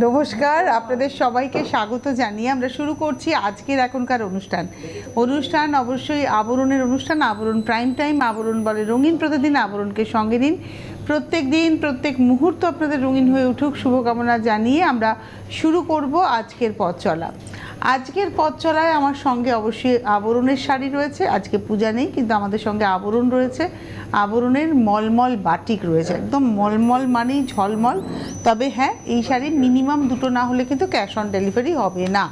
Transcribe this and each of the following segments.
নমস্কার, আপনাদের সবাইকে স্বাগত জানিয়ে আমরা শুরু করছি আজকের এখনকার অনুষ্ঠান অবশ্যই আবরণের অনুষ্ঠান। আবরণ প্রাইম টাইম, আবরণ বলে রঙিন প্রতিদিন। আবরণকে সঙ্গে নিন, প্রত্যেক দিন প্রত্যেক মুহূর্ত আপনাদের রঙিন হয়ে উঠুক শুভকামনা জানিয়ে আমরা শুরু করব আজকের পথ চলা। আজকের পথ চলায় আমার সঙ্গে অবশ্যই আবরণের শাড়ি রয়েছে। আজকে পূজা নেই, কিন্তু আমাদের সঙ্গে আবরণ রয়েছে। আবরণের মলমল বাটিক রয়েছে, একদম মলমল মানেই ঝলমল। তবে হ্যাঁ, এই শাড়ির মিনিমাম দুটো না হলে কিন্তু ক্যাশ অন ডেলিভারি হবে না।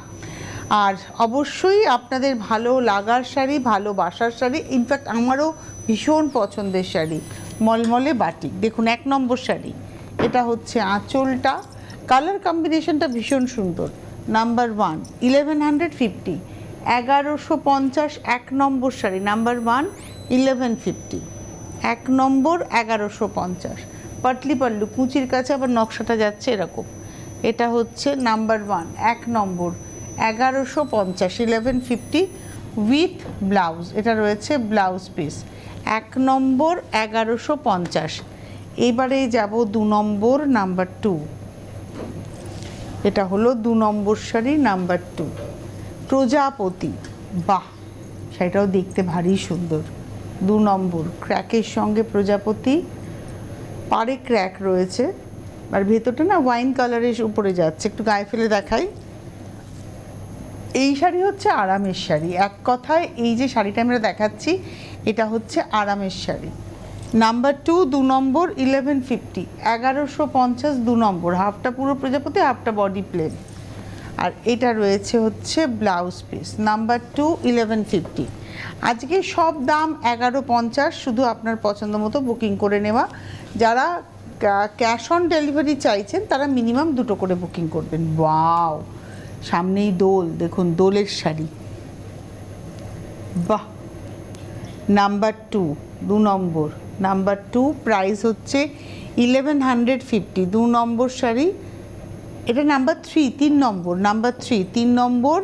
আর অবশ্যই আপনাদের ভালো লাগার শাড়ি, ভালোবাসার শাড়ি, ইনফ্যাক্ট আমারও ভীষণ পছন্দের শাড়ি মলমলে বাটিক। দেখুন, 1 নম্বর শাড়ি, এটা হচ্ছে আঁচলটা, কালার কম্বিনেশনটা ভীষণ সুন্দর। নাম্বার 1 1150, 1150 1 নম্বর শাড়ি। নাম্বার 1 1150, 1 নম্বর 1150। পাটলি পাল্লু, কুচির কাছে আবার নকশাটা যাচ্ছে এরকম। এটা হচ্ছে নাম্বার 1 1 নম্বর 1150, 1150 উইথ ব্লাউজ। এটা রয়েছে ব্লাউজ পিস। 1 নম্বর 1150। এবারে যাব 2 নম্বর, নাম্বার 2। এটা হলো 2 নম্বর শাড়ি, নাম্বার 2 প্রজাপতি। বাহ, সেটাও দেখতে ভারী সুন্দর। 2 নম্বর ক্র্যাকের সঙ্গে প্রজাপতি, পাড়ে ক্র্যাক রয়েছে আর ভেতরটা না ওয়াইন কালারের উপরে যাচ্ছে। একটু গায়ে ফেলে দেখাই। এই শাড়ি হচ্ছে আরামের শাড়ি। এক কথায় এই যে শাড়িটা আমরা দেখাচ্ছি, এটা হচ্ছে আরামের শাড়ি। নাম্বার 2 2 নম্বর 1150, 1150 2 নম্বর। হাফটা পুরো প্রজাপতি, হাফটা বডি প্লেন। আর এটা রয়েছে হচ্ছে ব্লাউজ পিস। নাম্বার 2 1150। আজকে সব দাম 1150, শুধু আপনার পছন্দ মতো বুকিং করে নেওয়া। যারা ক্যাশ অন ডেলিভারি চাইছেন তারা মিনিমাম 2টো করে বুকিং করবেন। ওয়াও, সামনেই দোল, দেখুন দোলের শাড়ি। বাহ। নাম্বার 2 2 নম্বর, নাম্বার 2 প্রাইস হচ্ছে 1150, 2 নম্বর শাড়ি। এটা নাম্বার 3 3 নম্বর, নাম্বার 3 3 নম্বর,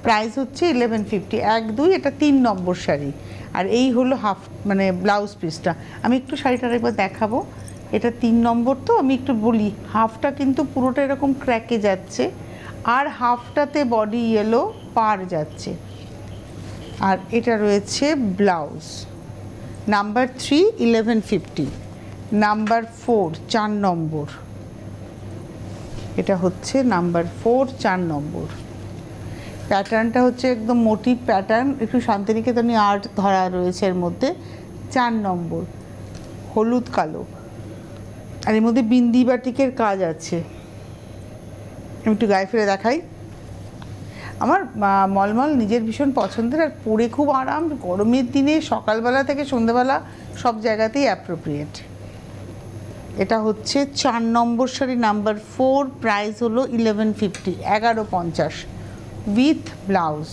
প্রাইস হচ্ছে 1150 1 2। এটা 3 নম্বর শাড়ি। আর এই হলো হাফ মানে ব্লাউজ পিসটা। আমি একটু শাড়িটা একবার দেখাবো। এটা 3 নম্বর, তো আমি একটু বলি, হাফটা কিন্তু পুরোটা এরকম ক্র্যাকে যাচ্ছে আর হাফটাতে বডি ইয়েলো পার যাচ্ছে। আর এটা রয়েছে ব্লাউজ। নাম্বার 3 1150। নাম্বার 4 4 নম্বর, এটা হচ্ছে নাম্বার 4 4 নম্বর। প্যাটার্নটা হচ্ছে একদম মোটিভ প্যাটার্ন, একটু শান্তিনিকেতনী আর্ট ধরা রয়েছে এর মধ্যে। 4 নম্বর হলুদ কালো, আর এর মধ্যে বিন্দি বাটিকের কাজ আছে। আমি একটু গায়ে ফেলে দেখাই। আমার মলমল নিজের ভীষণ পছন্দের, আর পরে খুব আরাম। গরমের দিনে সকালবেলা থেকে সন্ধ্যেবেলা সব জায়গাতেই অ্যাপ্রোপ্রিয়েট। এটা হচ্ছে 4 নম্বর শাড়ি, নাম্বার 4, প্রাইস হলো 1150 1150 উইথ ব্লাউজ।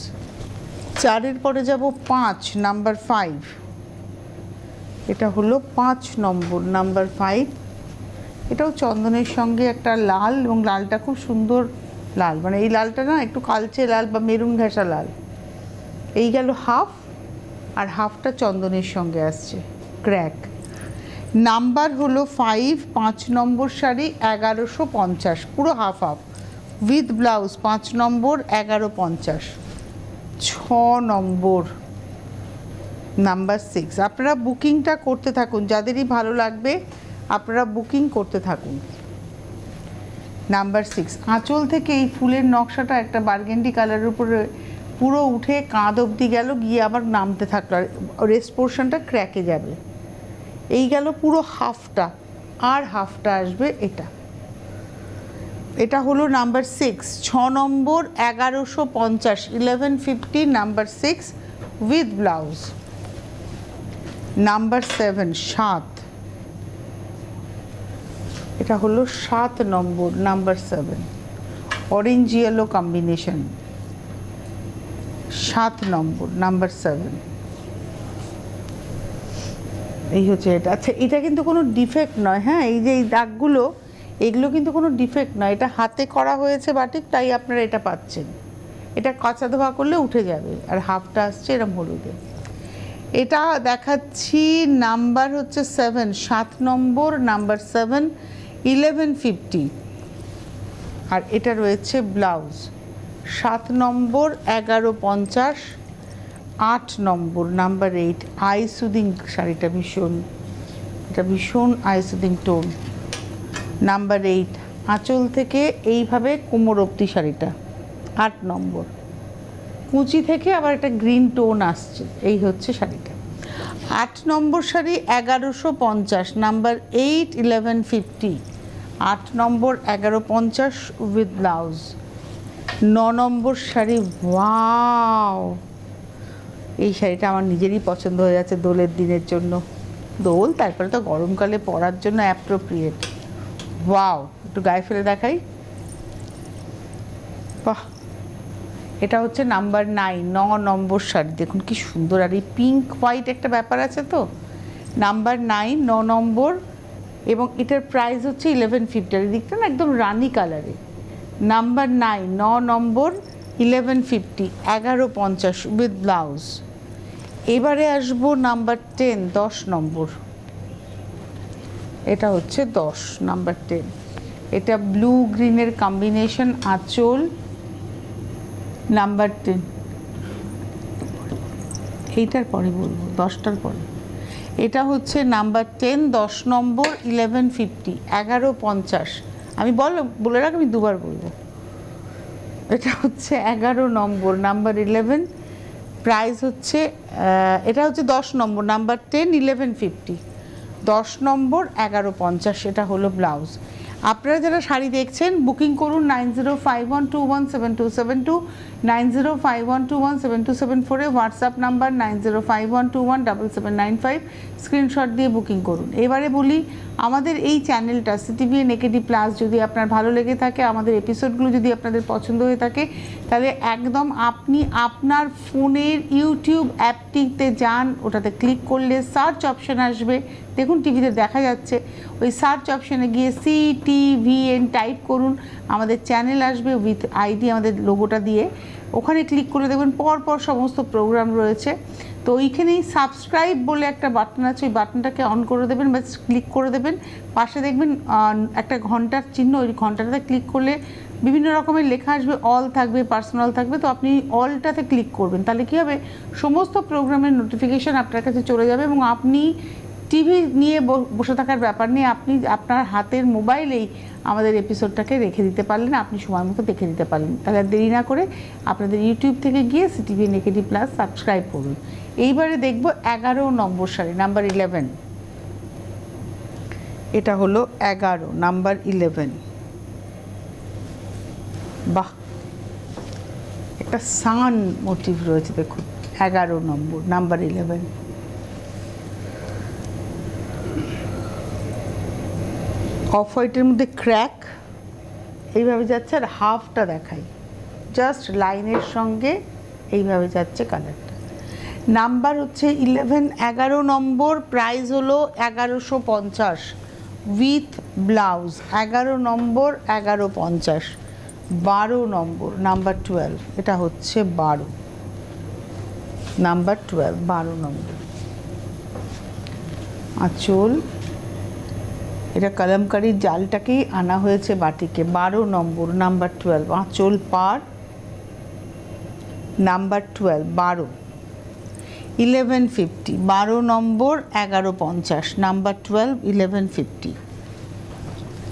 4-এর পরে যাব 5 নাম্বার 5। এটা হলো 5 নম্বর, নাম্বার 5। এটাও চন্দনের সঙ্গে একটা লাল, এবং লালটা খুব সুন্দর লাল, মানে এই লালটা না একটু কালচে লাল বা মেরুন ঘেঁষা লাল। এই গেল হাফ, আর হাফটা চন্দনের সঙ্গে আসছে ক্র্যাক। নাম্বার হলো 5 5 নম্বর শাড়ি 1150, পুরো half half with blouse. 5 number 1150। 6 number number 6। আপনারা বুকিংটা করতে থাকুন, যাদেরই ভালো লাগবে আপনারা বুকিং করতে থাকুন। নাম্বার 6 আঁচল থেকে এই ফুলের নকশাটা একটা বার্গেন্ডি কালারের উপরে পুরো উঠে কাঁধ অবধি গেল, গিয়ে আবার নামতে থাকলো, আর রেস্ট পোর্শনটা ক্র্যাকে যাবে। এই গেল পুরো হাফটা, আর হাফটা আসবে এটা। এটা হলো number 6 6 number 1150, 1150 number 6 with blouse. Number 7 7। এটা হলো 7 নম্বর, নাম্বার 7 অরেঞ্জ ইয়েলো কম্বিনেশন। 7 নম্বর, নাম্বার 7। এই হচ্ছে এটা। আচ্ছা, এটা কিন্তু কোনো ডিফেক্ট নয়, হ্যাঁ, এই যে এই দাগগুলো, এগুলো কিন্তু কোনো ডিফেক্ট নয়। এটা হাতে করা হয়েছে বাটিক, তাই আপনারা এটা পাচ্ছেন। এটা কাঁচা ধোয়া করলে উঠে যাবে। আর হাফটা আসছে এরম হলুদে। এটা দেখাচ্ছি নাম্বার হচ্ছে 7 7 নম্বর, নাম্বার 7 1150। আর এটা রয়েছে blouse 7 number 1150, 8 number number 8 I soothing শাড়িটা ভীষণ আই সুদিং টোন। নাম্বার 8 আঁচল থেকে এইভাবে কোমর অবধি শাড়িটা 8 নম্বর, কুচি থেকে আবার একটা গ্রিন টোন আসছে, এই হচ্ছে শাড়িটা। 8 নম্বর শাড়ি 1150, নাম্বার 8 1150, 8 নম্বর 1150 উইথ ব্লাউজ। 9 নম্বর শাড়ি, ওয়াও, এই শাড়িটা আমার নিজেরই পছন্দ হয়ে যাচ্ছে দোলের দিনের জন্য। দোল, তারপরে তো গরমকালে পরার জন্য অ্যাপ্রোপ্রিয়েট। ওয়াও, একটু গায়ে ফেলে দেখাই। বাহ, এটা হচ্ছে নাম্বার 9, 9 নম্বর শাড়ি। দেখুন কি সুন্দর, আর এই পিঙ্ক হোয়াইট একটা ব্যাপার আছে তো। নাম্বার 9, 9 নম্বর, এবং এটার প্রাইস হচ্ছে 1150। আর দিকটা না একদম রানি কালারে। Number 9, 9 number 1150, 1150 with blouse. এবারে আসবো নাম্বার 10, 10 নম্বর। এটা হচ্ছে 10 নাম্বার 10। এটা ব্লু গ্রিনের কম্বিনেশন, আঁচল। নাম্বার 10, এইটার পরে বলবো, 10টার পরে। এটা হচ্ছে নাম্বার 10, 10 নম্বর 1150, 1150। আমি বলে রাখ, আমি দুবার বলবো। এটা হচ্ছে 11 নম্বর নাম্বার 11, প্রাইস হচ্ছে এটা হচ্ছে 10 নম্বর নাম্বার 10 1150, 10 নম্বর 1150। এটা হলো ব্লাউজ। আপনারা যারা শাড়ি দেখছেন বুকিং করুন 9051217272, 9051217274, হোয়াটসঅ্যাপ নাম্বার 9051217795, স্ক্রিনশট দিয়ে বুকিং করুন। এবারে বলি, আমাদের এই চ্যানেলটা সিটিভিএন একেডি প্লাস যদি আপনার ভালো লেগে থাকে, আমাদের এপিসোডগুলো যদি আপনাদের পছন্দ হয়ে থাকে, তাহলে একদম আপনি আপনার ফোনের ইউটিউব অ্যাপটিতে যান, ওটাতে ক্লিক করলে সার্চ অপশান আসবে, দেখুন টিভিতে দেখা যাচ্ছে, ওই সার্চ অপশানে গিয়ে সিটিভিএন টাইপ করুন, আমাদের চ্যানেল আসবে উইথ আইডি, আমাদের লোগোটা দিয়ে ওখানে ক্লিক করে দেখবেন পরপর সমস্ত প্রোগ্রাম রয়েছে। তো ওইখানেই সাবস্ক্রাইব বলে একটা বাটন আছে, ওই বাটনটাকে অন করে দেবেন বা ক্লিক করে দেবেন। পাশে দেখবেন একটা ঘন্টার চিহ্ন, ওই ঘন্টাটাতে ক্লিক করলে বিভিন্ন রকমের লেখা আসবে, অল থাকবে, পার্সোনাল থাকবে। তো আপনি অলটাতে ক্লিক করবেন, তাহলে কী হবে, সমস্ত প্রোগ্রামের নোটিফিকেশান আপনার কাছে চলে যাবে এবং আপনি টিভি নিয়ে বসে থাকার ব্যাপার নেই, আপনি আপনার হাতের মোবাইলেই আমাদের এপিসোডটাকে রেখে দিতে পারলেন, আপনি সময় মতো দেখে দিতে পারলেন। তাহলে দেরি না করে আপনাদের ইউটিউব থেকে গিয়ে সিটিভিএন একেডি প্লাস সাবস্ক্রাইব করুন। এইবারে দেখব 11 নম্বর শাড়ি, নাম্বার 11। এটা হলো 11 নাম্বার 11। বাহ, একটা সান মোটিভ রয়েছে, দেখুন 11 নম্বর নাম্বার 11। অফ হোয়াইটের মধ্যে ক্র্যাক এইভাবে যাচ্ছে, আর হাফটা দেখাই, জাস্ট লাইনের সঙ্গে এইভাবে যাচ্ছে কালারটা। নাম্বার হচ্ছে 11, 11 নম্বর, প্রাইস হলো 1150 with blouse. 11 number 1150। 12 number number 12, এটা হচ্ছে 12 নাম্বার 12, 12 নম্বর আঁচল। এটা কলমকারির জালটাকেই আনা হয়েছে বাটিকে। 12 নম্বর নাম্বার 12, আঁচল পার। নাম্বার 12, 12 1150, 12 নম্বর 1150, নাম্বার 12 1150।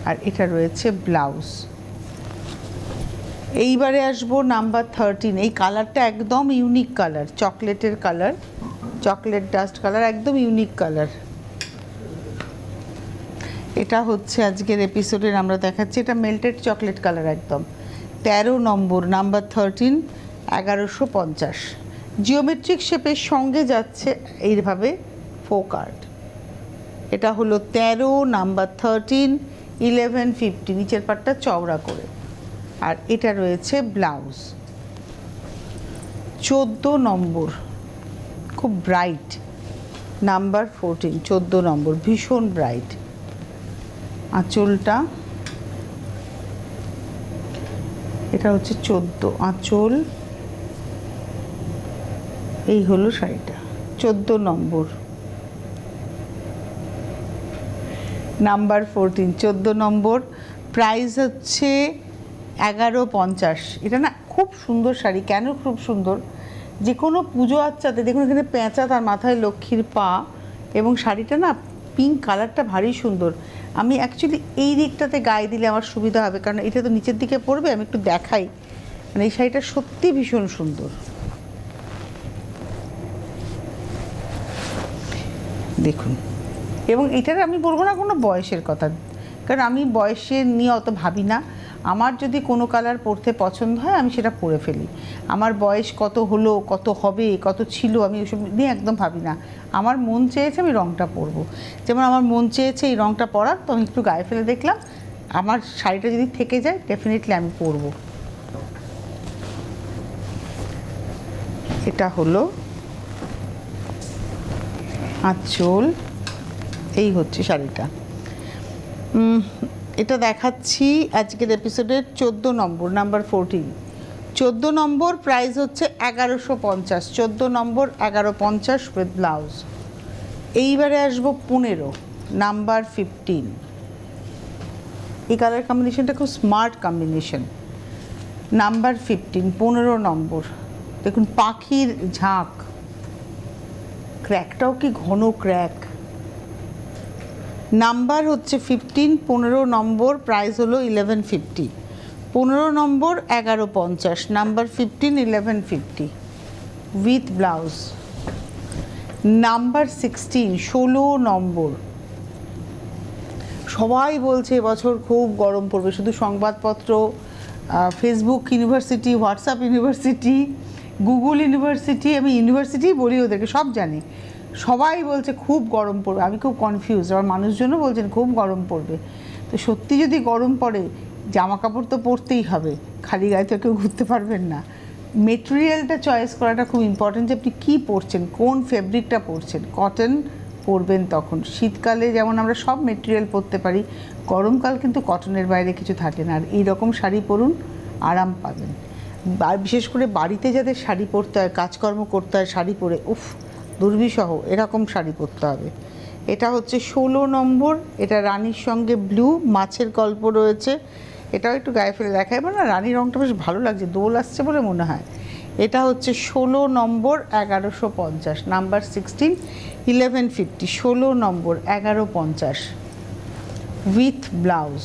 আর এটা রয়েছে ব্লাউজ। এইবারে আসবো নাম্বার 13। এই কালারটা একদম ইউনিক কালার, চকলেটের কালার, চকলেট ডাস্ট কালার, একদম ইউনিক কালার। এটা হচ্ছে আজকের এপিসোডের আমরা দেখাচ্ছি, এটা মেল্টেড চকলেট কালার একদম। 13 নম্বর নাম্বার 13, 1150। জিওমেট্রিক শেপের সঙ্গে যাচ্ছে এইভাবে ফোকার্ড। এটা হলো 13 নাম্বার 13, 1150, নিচের পাটটা চওড়া করে। আর এটা রয়েছে ব্লাউজ। 14 নম্বর, খুব ব্রাইট, নাম্বার 14, 14 নম্বর, ভীষণ ব্রাইট। আঁচলটা, এটা হচ্ছে 14 আঁচল। এই হলো শাড়িটা, 14 নম্বর নাম্বার 14, 14 নম্বর, প্রাইস হচ্ছে 1150। এটা না খুব সুন্দর শাড়ি। কেন খুব সুন্দর, যে কোনো পুজো আচ্চাতে দেখুন এখানে পেঁচা, তার মাথায় লক্ষ্মীর পা, এবং শাড়িটা না পিঙ্ক কালারটা ভারী সুন্দর। আমি অ্যাকচুয়ালি এই দিকটাতে গায়ে দিলে আমার সুবিধা হবে, কারণ এটা তো নিচের দিকে পড়বে। আমি একটু দেখাই, মানে এই শাড়িটা সত্যি ভীষণ সুন্দর। দেখুন, এবং এটার আমি বলবো না কোনো বয়সের কথা, কারণ আমি বয়সের নিয়ে অত ভাবি না। আমার যদি কোনো কালার পরতে পছন্দ হয় আমি সেটা পরে ফেলি। আমার বয়স কত হলো, কত হবে, কত ছিল, আমি ওইসব নিয়ে একদম ভাবি না। আমার মন চেয়েছে আমি রঙটা পরবো। যেমন আমার মন চেয়েছে এই রঙটা পরার, তো আমি একটু গায়ে ফেলে দেখলাম, আমার শাড়িটা যদি থেকে যায় ডেফিনেটলি আমি পরবো। এটা হলো আঁচল, এই হচ্ছে শাড়িটা। এটা দেখাচ্ছি আজকের এপিসোডের 14 নম্বর, নাম্বার 14। 14 নম্বর, প্রাইস হচ্ছে 1150। 14 নম্বর 1150 উইথ ব্লাউজ। এইবারে আসবো 15, নাম্বার 15। এই কালার কম্বিনেশনটা খুব স্মার্ট কম্বিনেশন। নাম্বার 15, 15 নম্বর। দেখুন পাখির ঝাঁক, ক্র্যাকটাও কি ঘন ক্র্যাক। নাম্বার হচ্ছে 15, 15 নম্বর, প্রাইস হলো 1150। 15 নম্বর 1150, নাম্বার 15 1150 উইথ ব্লাউজ। নাম্বার 16, 16 নম্বর। সবাই বলছে এবছর খুব গরম পড়বে, শুধু সংবাদপত্র, Facebook university, WhatsApp university, Google university, আমি ইউনিভার্সিটি বলি ওদেরকে, সব জানি, সবাই বলছে খুব গরম পড়বে। আমি খুব কনফিউজ, আমার মানুষজনও বলছেন খুব গরম পড়বে। তো সত্যি যদি গরম পড়ে, জামা কাপড় তো পরতেই হবে, খালি গায়ে তো কেউ ঘুরতে পারবেন না। মেটেরিয়ালটা চয়েস করাটা খুব ইম্পর্টেন্ট, যে আপনি কী পরছেন, কোন ফেব্রিকটা পরছেন। কটন পরবেন তখন, শীতকালে যেমন আমরা সব মেটেরিয়াল পরতে পারি, গরমকাল কিন্তু কটনের বাইরে কিছু থাকে না। আর এইরকম শাড়ি পরুন, আরাম পাবেন। আর বিশেষ করে বাড়িতে যাদের শাড়ি পরতে হয়, কাজকর্ম করতে হয় শাড়ি পরে, উফ দুর্বিষহ, এরকম শাড়ি পরতে হবে। এটা হচ্ছে 16 নম্বর। এটা রানীর সঙ্গে ব্লু, মাছের গল্প রয়েছে। এটাও একটু গায়ে ফেলে দেখায়, না রানী রঙটা বেশ ভালো লাগছে, দোল আসছে বলে মনে হয়। এটা হচ্ছে 16 নম্বর 1150, number 16 1150। 16 number 1150 with blouse.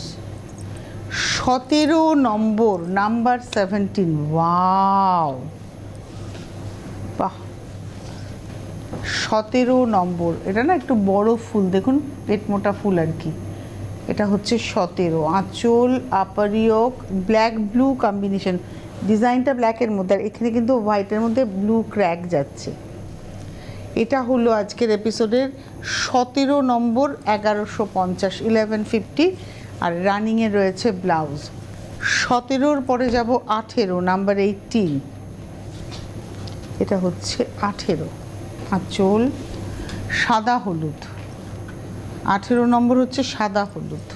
17 number, number 17। Wow, বাহ, 17 নম্বর। এটা না একটু বড় ফুল, দেখুন পেট মোটা ফুল আর কি। এটা হচ্ছে 17। আঁচল, আপার ইয়োক, ব্ল্যাক ব্লু কম্বিনেশন, ডিজাইনটা ব্ল্যাকের মধ্যে, আর এখানে কিন্তু হোয়াইটের মধ্যে ব্লু ক্র্যাক যাচ্ছে। এটা হলো আজকের এপিসোডের 17 নম্বর 1150, 1150, আর রানিংয়ে রয়েছে ব্লাউজ। 17-র পরে যাব 18, নাম্বার 18। এটা হচ্ছে 18, আঁচল, সাদা হলুদ। 18 নম্বর হচ্ছে সাদা হলুদ।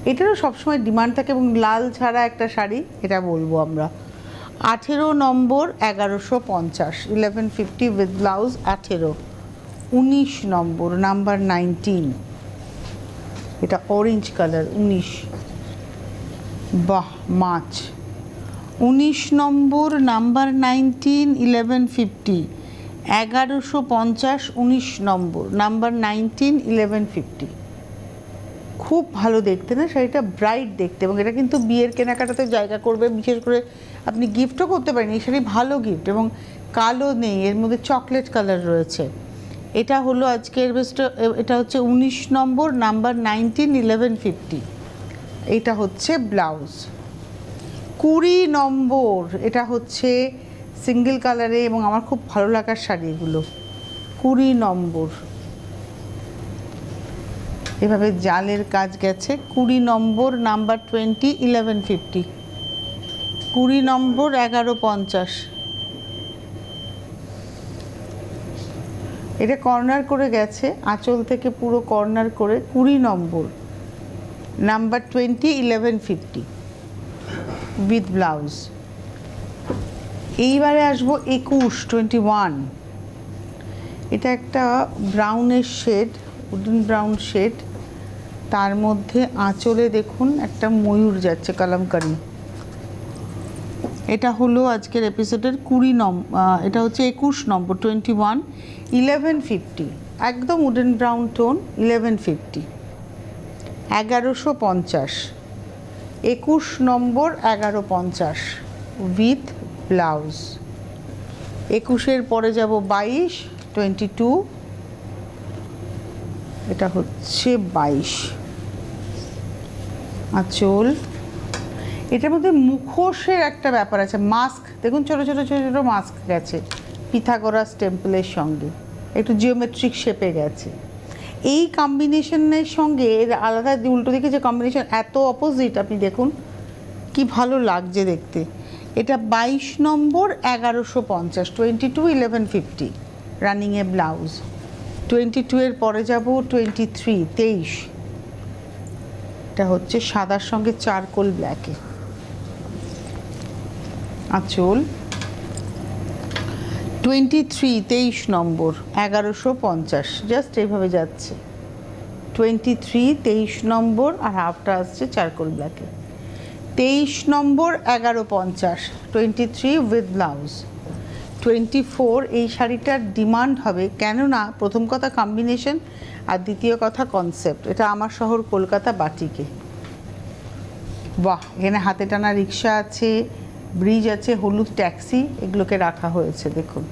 এটারও সবসময় ডিমান্ড থাকে, এবং লাল ছাড়া একটা শাড়ি, এটা বলবো আমরা। 18 নম্বর 1150, 1150 উইথ ব্লাউজ। 18। 19 number, number 19। এটা অরেঞ্জ কালার, 19। বাহ, মাছ। 19 নম্বর, নাম্বার 19, 1150, 1150, 19 নম্বর, নাম্বার 19, 1150। খুব ভালো দেখতে না শাড়িটা, ব্রাইট দেখতে, এবং এটা কিন্তু বিয়ের কেনাকাটাতে জায়গা করবে। বিশেষ করে আপনি গিফটও করতে পারেন, এই শাড়ি ভালো গিফট। এবং কালো নেই, এর মধ্যে চকলেট কালার রয়েছে। এটা হলো আজকের বেস্ট। এটা হচ্ছে 19 নম্বর, নাম্বার 19, 1150। এইটা হচ্ছে ব্লাউজ। 20 নম্বর, এটা হচ্ছে সিঙ্গেল কালারে, এবং আমার খুব ভালো লাগার শাড়ি এগুলো। 20 নম্বর, এভাবে জালের কাজ গেছে। 20 নম্বর, নাম্বার 20, 1150। 20 নম্বর 1150। এটা কর্নার করে গেছে, আঁচল থেকে পুরো কর্নার করে। 20 নম্বর, নাম্বার 20, 1150 উইথ ব্লাউজ। এইবারে আসবো 21, 21। এটা একটা ব্রাউনের শেড, উডেন ব্রাউন শেড। তার মধ্যে আঁচলে দেখুন একটা ময়ূর যাচ্ছে কালামকারি। এটা হলো আজকের এপিসোডের 20 নম্বর, এটা হচ্ছে 21 নম্বর, 21, 1150, একদম উডেন ব্রাউন টোন, 1150, 1150, 21 নম্বর 1150 উইথ ব্লাউজ। 21-এর পরে যাব 22, 22, এটা হচ্ছে 22 আঁচল। এটার মধ্যে মুখোশের একটা ব্যাপার আছে, মাস্ক দেখুন, ছোটো ছোটো ছোটো ছোটো মাস্ক গেছে পিথাগোরাস টেম্পলের সঙ্গে, একটু জিওমেট্রিক শেপে গেছে। এই কম্বিনেশনের সঙ্গে এর আলাদা উল্টো দিকে যে কম্বিনেশন, এত অপোজিট, আপনি দেখুন কি ভালো লাগছে দেখতে। এটা 22 নম্বর 1150, 22, 1150 রানিংয়ে ব্লাউজ। 22-এর পরে যাব 23, 23, এটা হচ্ছে সাদার সঙ্গে চারকোল ব্ল্যাকে আঁচল। 23, 23 নম্বর 1150, জাস্ট এইভাবে যাচ্ছে। 23, 23 নম্বর, আর হাফটা আসছে চারকোল ব্ল্যাকে। 23 number 1150, 23 with blouse. 24, এই শাড়িটার ডিমান্ড হবে, কেননা প্রথম কথা কম্বিনেশন, আর দ্বিতীয় কথা কনসেপ্ট। এটা আমার শহর কলকাতা বাটিকে। বাহ, এখানে হাতে টানা রিক্সা আছে, ব্রিজ আছে, হলুদ ট্যাক্সি, এগুলোকে রাখা হয়েছে। দেখুন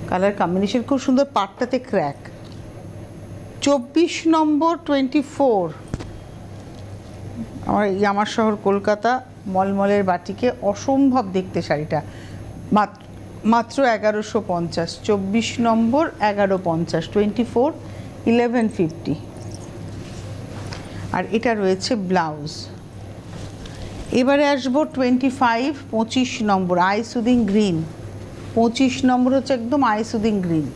কালার কম্বিনেশন খুব সুন্দর, পাটটাতে ক্র্যাক। 24 নম্বর 24, আমার শহর কলকাতা মলমলের বাটিকে, অসম্ভব দেখতে শাড়িটা, মাত্র 1150। 24 নম্বর 1150, 24, 1150, আর এটা রয়েছে ব্লাউজ। এবারে আসবো 25, 25 নম্বর আই সুদিং গ্রিন। 25 নম্বর হচ্ছে একদম আই সুদিং গ্রিন।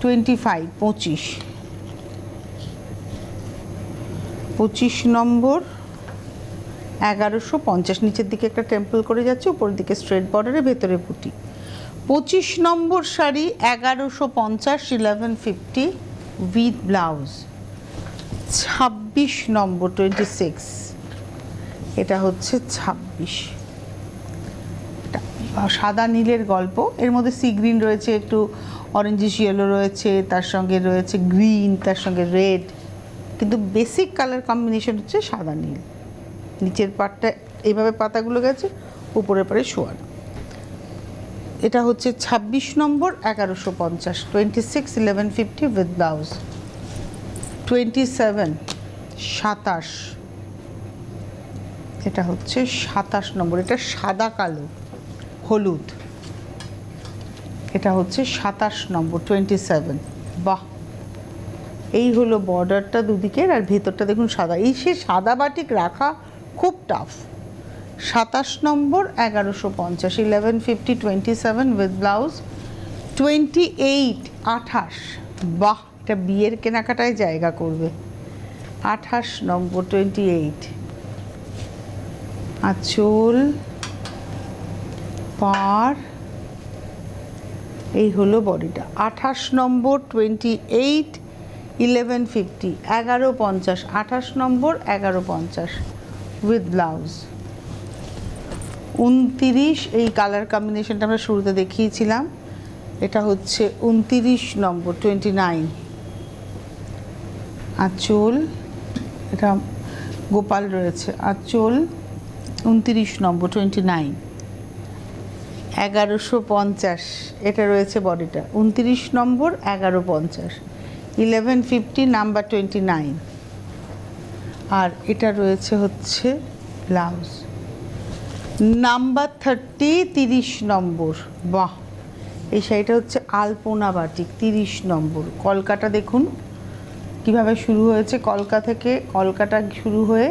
25, 25, 25 নম্বর 1150, নিচের দিকে একটা টেম্পল করে যাচ্ছে, উপরের দিকে স্ট্রেট বর্ডারে, ভেতরে পুটি। 25 নম্বর শাড়ি 1150, 1150 উইথ ব্লাউজ। 26 নম্বর 26, এটা হচ্ছে 26, সাদা নীলের গল্প, এর মধ্যে সি গ্রিন রয়েছে, একটু অরেঞ্জিশ ইয়েলো রয়েছে, তার সঙ্গে রয়েছে গ্রিন, তার সঙ্গে রেড, কিন্তু বেসিক কালার কম্বিনেশন হচ্ছে সাদা নীল। নিচের পাটটা এইভাবে পাতাগুলো গেছে, উপরের পারে শোয়ানো। এটা হচ্ছে 26 নম্বর 1150, 26, 1150 উইথ ব্লাউজ। 27, 27, এটা হচ্ছে 27 নম্বর, এটা সাদা কালো হলুদ, এটা হচ্ছে 27 নম্বর 27। বাহ, এই হলো বর্ডারটা দুদিকের, আর ভেতরটা দেখুন সাদা। এই সে সাদা বাটিক রাখা খুব টাফ। 27 number 1150, 1150, 27 with blouse. 28, 28, বাহ, এটা বিয়ের কেনাকাটায় জায়গা করবে। 28 নম্বর 28, আঁচল, পার, এই হলো বডিটা। 28 নম্বর 28, 1150, 1150, 28 নম্বর 1150 উইথ ব্লাউজ। 29, এই কালার কম্বিনেশনটা আমরা শুরুতে দেখিয়েছিলাম, এটা হচ্ছে 29 নম্বর 29, আঁচল, এটা গোপাল রয়েছে, আঁচল 29 নম্বর 29, 1150, এটা রয়েছে বডিটা। 29 নম্বর 1150, 1150 নাম্বার 29, আর এটা রয়েছে হচ্ছে ব্লাউজ নাম্বার 30, 30 নম্বর। বাহ, এই শাড়িটা হচ্ছে আলপনা বাটিক, 30 নম্বর। কলকাতা দেখুন কিভাবে শুরু হয়েছে, কলকা থেকে, কলকাতা শুরু হয়ে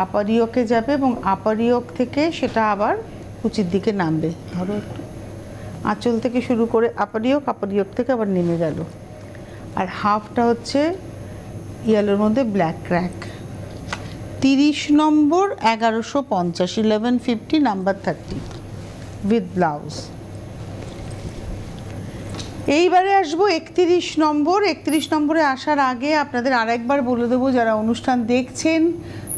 আপার ইয়কে যাবে, এবং আপার ইয়ক থেকে সেটা আবার কুচির দিকে নামবে। ধরো একটু, আঁচল থেকে শুরু করে আপার ইয়ক থেকে আবার নেমে গেল, আর হাফটা হচ্ছে ইয়েলোর মধ্যে black crack. 30 number 1150, 1150 number 30 with blouse. এইবারে আসবো 31 নম্বর। 31 নম্বরে আসার আগে আপনাদের আরেকবার বলে দেবো, যারা অনুষ্ঠান দেখছেন,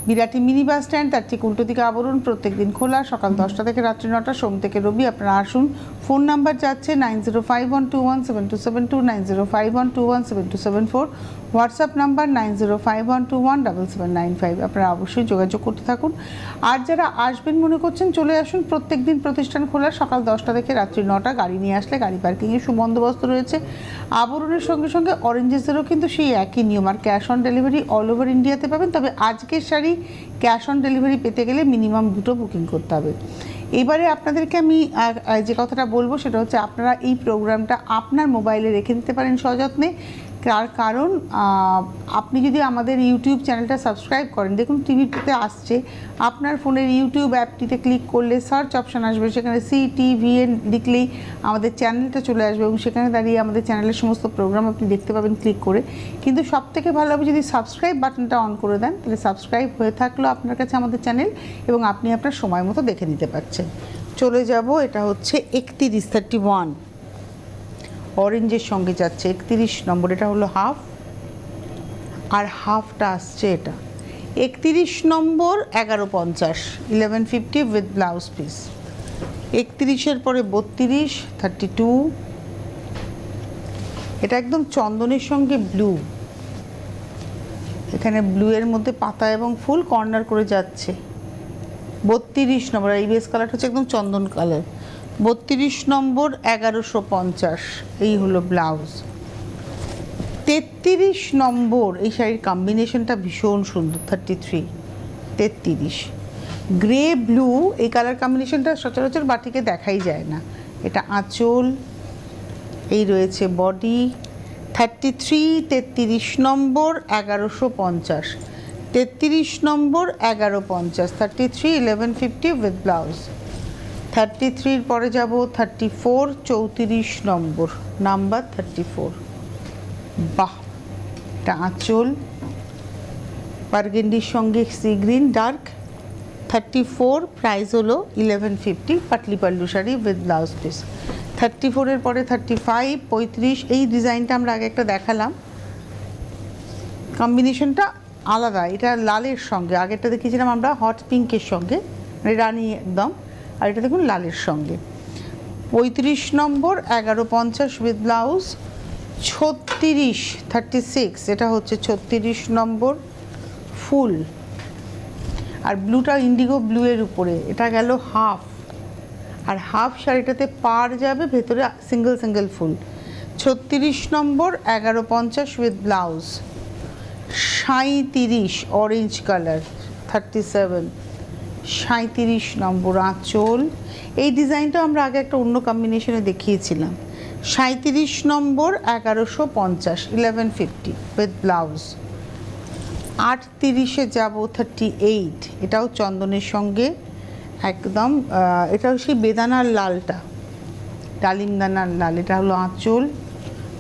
বিরাটি মিনি বাস স্ট্যান্ড, তার ঠিক উল্টো দিকে আবরণ, প্রত্যেক দিন খোলা, সকাল 10টা থেকে রাত্রি 9টা, সোম থেকে রবি। আপনারা আসুন। ফোন নাম্বার যাচ্ছে 9051217272, 9051217274, হোয়াটসঅ্যাপ নাম্বার 9051217795। আপনারা অবশ্যই যোগাযোগ করতে থাকুন। আর যারা আসবেন মনে করছেন, চলে আসুন। প্রত্যেক দিন প্রতিষ্ঠান খোলা, সকাল 10টা থেকে রাত্রি 9টা। গাড়ি নিয়ে আসলে গাড়ি পার্কিংয়ের সুবন্দোবস্ত রয়েছে। আবরণের সঙ্গে সঙ্গে অরেঞ্জেসেরও কিন্তু সেই একই নিয়ম। আর cash on delivery all over ইন্ডিয়াতে পাবেন। তবে আজকের শাড়ি ক্যাশ অন ডেলিভারি পেতে গেলে মিনিমাম 2টো বুকিং করতে হবে। এবারে আপনাদেরকে আমি যে কথাটা বলবো সেটা হচ্ছে, আপনারা এই প্রোগ্রামটা আপনার মোবাইলে রেখে দিতে পারেন সযত্নে। তার কারণ আপনি যদি আমাদের ইউটিউব চ্যানেলটা সাবস্ক্রাইব করেন, দেখুন টিভিতে আসছে, আপনার ফোনের ইউটিউব অ্যাপটিতে ক্লিক করলে সার্চ অপশান আসবে, সেখানে CTVN লিখলেই আমাদের চ্যানেলটা চলে আসবে এবং সেখানে দাঁড়িয়ে আমাদের চ্যানেলের সমস্ত প্রোগ্রাম আপনি দেখতে পাবেন ক্লিক করে। কিন্তু সবথেকে ভালো হবে যদি সাবস্ক্রাইব বাটনটা অন করে দেন, তাহলে সাবস্ক্রাইব হয়ে থাকলো আপনার কাছে আমাদের চ্যানেল এবং আপনি আপনার সময় মতো দেখে নিতে পারছেন। চলে যাব, এটা হচ্ছে 3131, অরেঞ্জের সঙ্গে যাচ্ছে 31 নম্বর। এটা হলো হাফ, আর হাফটা আসছে এটা 31 নম্বর 1150, 1150 উইথ ব্লাউজ পিস। 31-এর পরে 32, 32, এটা একদম চন্দনের সঙ্গে ব্লু, এখানে ব্লু এর মধ্যে পাতা এবং ফুল কর্নার করে যাচ্ছে। 32 নম্বর, এই বেস কালার হচ্ছে একদম চন্দন কালার। 32 নম্বর 1150, এই হলো ব্লাউজ। 33 নম্বর, এই শাড়ির কম্বিনেশনটা ভীষণ সুন্দর। 33, 33 গ্রে ব্লু, এই কালার কম্বিনেশনটা সচরাচর বাটিকে দেখাই যায় না। এটা আঁচল, এই রয়েছে বডি। 33, 33 নম্বর 1150, 33 নম্বর 1150, 33, 1150 উইথ ব্লাউজ। 33-র পরে যাব 34, 34 নম্বর, নাম্বার 34। বাহ, এটা আঁচল, বার্গেন্ডির সঙ্গে সি গ্রিন ডার্ক। 34, প্রাইস হলো 1150, পাটলি পাল্লু শাড়ি উইথ ব্লাউজ পিস। 34-এর পরে 35, 35, এই ডিজাইনটা আমরা আগে একটা দেখালাম, কম্বিনেশনটা আলাদা, এটা লালের সঙ্গে, আগেরটা দেখিয়েছিলাম আমরা হট পিঙ্কের সঙ্গে, রানি একদম, আর এটা দেখুন লালের সঙ্গে। 35 নম্বর 1150 উইথ ব্লাউজ। 36, 36, এটা হচ্ছে 36 নম্বর ফুল, আর ব্লুটা ইন্ডিগো ব্লু এর উপরে, এটা গেল হাফ, আর হাফ শাড়িটাতে পার যাবে, ভেতরে single single full. 36 number 1150 with blouse. 37, orange colour. 37, 37 নম্বর আঁচল, এই ডিজাইনটা আমরা আগে একটা অন্য কম্বিনেশনে দেখিয়েছিলাম। 37 নম্বর 1150, 1150 উইথ ব্লাউজ। 38-এ যাব 38, এটাও চন্দনের সঙ্গে একদম, এটাও সেই বেদানার লালটা, ডালিম দানার লাল। এটা হলো আঁচল,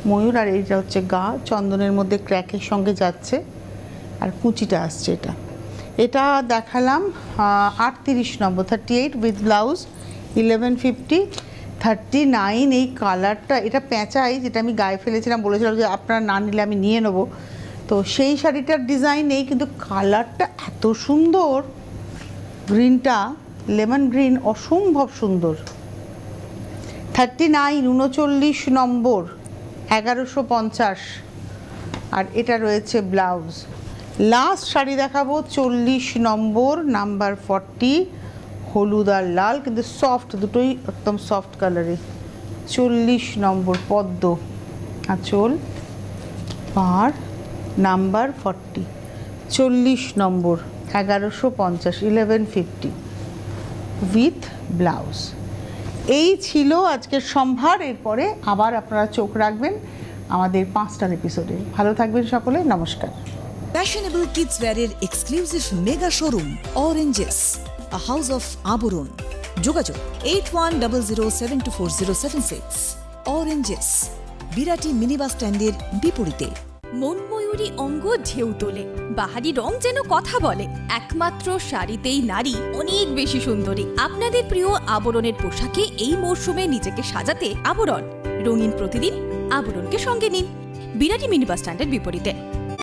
ময়ূর, আর এইটা হচ্ছে গা, চন্দনের মধ্যে ক্র্যাকের সঙ্গে যাচ্ছে, আর কুচিটা আসছে। এটা দেখালাম 38 নম্বর 38 উইথ ব্লাউজ 1150। 39, এই কালারটা, এটা পেঁচাই, যেটা আমি গায়ে ফেলেছিলাম, বলেছিলাম যে আপনারা না নিলে আমি নিয়ে নেবো, তো সেই শাড়িটার ডিজাইন নেই, কিন্তু কালারটা এত সুন্দর, গ্রিনটা লেমন গ্রিন, অসম্ভব সুন্দর। 39, 39 নম্বর 1150, আর এটা রয়েছে ব্লাউজ। লাস্ট শাড়ি দেখাবো 40 নম্বর, নাম্বার 40, হলুদ আর লাল, কিন্তু সফট, দুটোই একদম সফট কালারে। 40 নম্বর পদ্ম, আঁচল, পাড়, নাম্বার 40। 40 number 1150, 1150 with blouse. এই ছিল আজকের সম্ভার। এরপরে আবার আপনারা চোখ রাখবেন আমাদের 5টার এপিসোডে। ভালো থাকবেন সকলে, নমস্কার। Fashionable kids wear এর exclusive mega showroom Oranges, a house of Aburun. যোগাযোগ 8100724076। Oranges, বিরাটি মিনি বাস স্ট্যান্ডের বিপরীতে। মনময়ূরী অঙ্গ ঢেউ তোলে, বাহারি রং যেন কথা বলে। একমাত্র শাড়িতেই নারী অনেক বেশি সুন্দরী। আপনাদের প্রিয় আবরণের পোশাকে এই মরশুমে নিজেকে সাজাতে আবরণ, রঙিন প্রতিদিন, আবরণকে সঙ্গে নিন। বিরাটি মিনি বাস স্ট্যান্ডের বিপরীতে।